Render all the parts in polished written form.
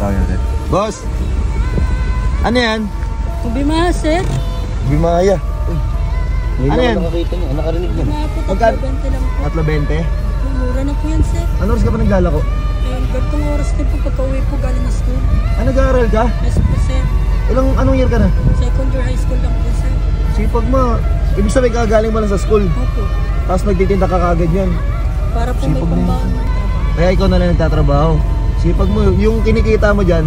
tawagin natin. Boss! Ano yan? Bimaya, sir. Bimaya. Ano yan? Nakakita niya, nakarinig niya. Magkano? 3.20 lang po. 3.20? Mura na po yan, sir. Ano oras ka pa naglalako? Gantong oras din po pagka-uwi po galing sa school. Ah, nag-aaral ka? Yes po, sir. Anong year ka na? Second year high school lang po, sir. Sipag mo. Ibig sabihin kagaling mo lang sa school. Opo. Tapos nagtitinda ka kagad yan. Para po may Sipag mo pambaon yun. ng trabaho. Kaya ikaw na lang nagtatrabaho. Sipag mo, yung kinikita mo dyan,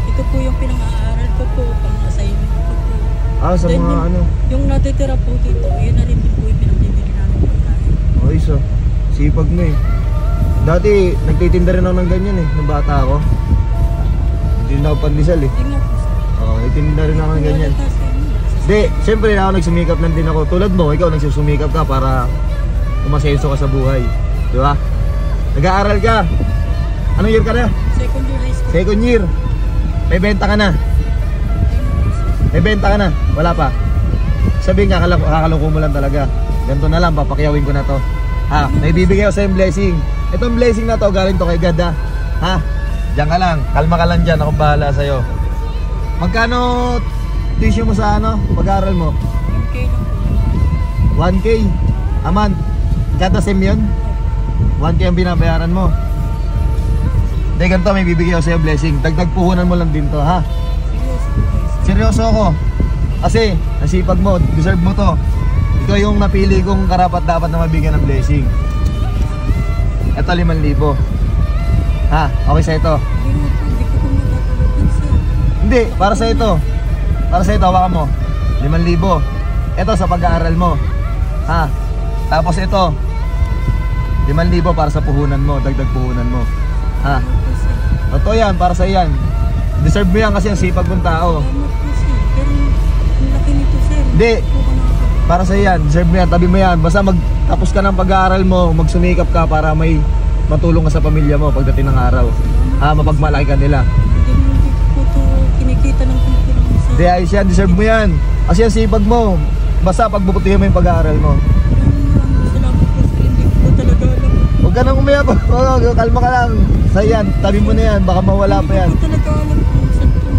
Ito po yung pinang-aaral ko po, pang-assignment ko po. sa Then mga ano. Yung natitira po dito, yun na rin din po yung pinag-bibili namin pagkain. Okay, so, sipag mo eh. Dati, nagtitinda rin ako ng ganyan eh, nung bata ako. Hindi na ako pandesal eh. Hindi nga po, sir. Oo, nagtitinda rin ako ng ganyan. Hindi, siyempre ako nagsumikap lang din ako. Tulad mo, ikaw nagsusumikap ka para umasenso ka sa buhay. Di ba? Nag-aaral ka. Anong year ka na? Second year high school. Second year. May benta ka na. May benta ka na. Wala pa. Sabihin ka, kakalungko mo lang talaga. Ganito na lang, papakyawin ko na to. Ha, may bibigay ako sa yung blessing. Itong blessing na to, galing to kay God ha. Ha? Diyan ka lang, kalma ka lang dyan, ako bahala sa'yo. Magkano tuition mo sa ano, pag-aaral mo? 1K lang po. 1K a month. Kada sem yun? 1K ang binabayaran mo. Hindi, ganito, may bibigay ako sa'yo blessing. Dagdag puhunan mo lang din to, ha? Seryoso po kayo, sir. Seryoso ako. Kasi, nasipag mo, deserve mo to. Ito yung napili kong karapat dapat na mabigyan ng blessing. Ito 5,000. Ha? Okay sa ito? Hindi ko po matatalutin, sir. Hindi, para sa ito. Para sa ito, hawakan mo. 5,000. Ito sa pag-aaral mo. Ha? Tapos ito 5,000 para sa puhunan mo, dagdag puhunan mo. Ha? Ito yan, para sa yan. Deserve mo yan kasi ang sipag mong tao. Salamat po, sir. Pero ang laki nito, sir. Hindi. Po ko na- Para sa yan, deserve mo yan, tabi mo yan. Basta magtapos ka ng pag-aaral mo, magsumikap ka para may matulong ka sa pamilya mo pagdating ng araw. Ha, mapagmalaki ka nila. Hindi ko po ito kinikita ng kultura mo, sir. Hindi, ayos yan, deserve mo yan. Kasi ang sipag mo, basta pagbubutihin mo yung pag-aaral mo. Salamat po, sir. Hindi ko po talaga alam. Huwag ka nang umiyak, kalma ka lang. Sa yan, tabi mo na yan, baka mawala pa yan. Hindi ko po talaga alam kung saan po.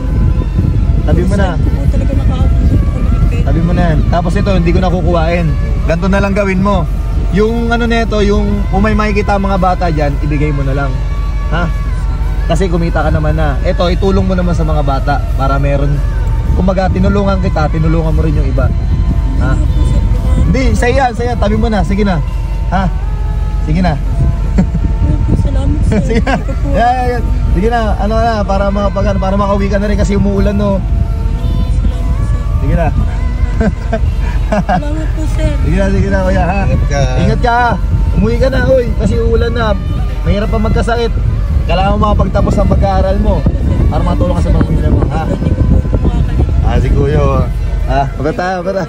Tabi mo na. Saan ko po talaga nakakapunod ako ng pera. Tabi mo na yan. Tapos ito, hindi ko na kukuhain. Ganito na lang gawin mo. Yung ano nito, yung kung may makikita mga bata dyan, ibigay mo na lang. Ha? Kasi kumita ka naman na. Ito, itulong mo naman sa mga bata para meron. Kumaga, tinulungan kita, tinulungan mo rin yung iba. Ha? Hindi po, sir. Baka- Hindi, sa yan. Tabi mo na. Sige na. Ha? Sige na. Salamat, sir. Sige na. Hindi ko po- Yan. Sige na. Ano na, para makauwi ka na rin kasi umuulan no. Salamat, sir. Sige na. Salamat po, sir. Sige na kuya ha. Ingat ka. Ingat ka. Umuwi ka na, uy. Kasi uulan na. Mahirap pa magkasakit. Kailangan mo makapagtapos ang pag-aaral mo para matulong ka sa pamilya mo, ha? Hindi ko po ito makakalimutan. Si Kuya. Ha? Pagkata.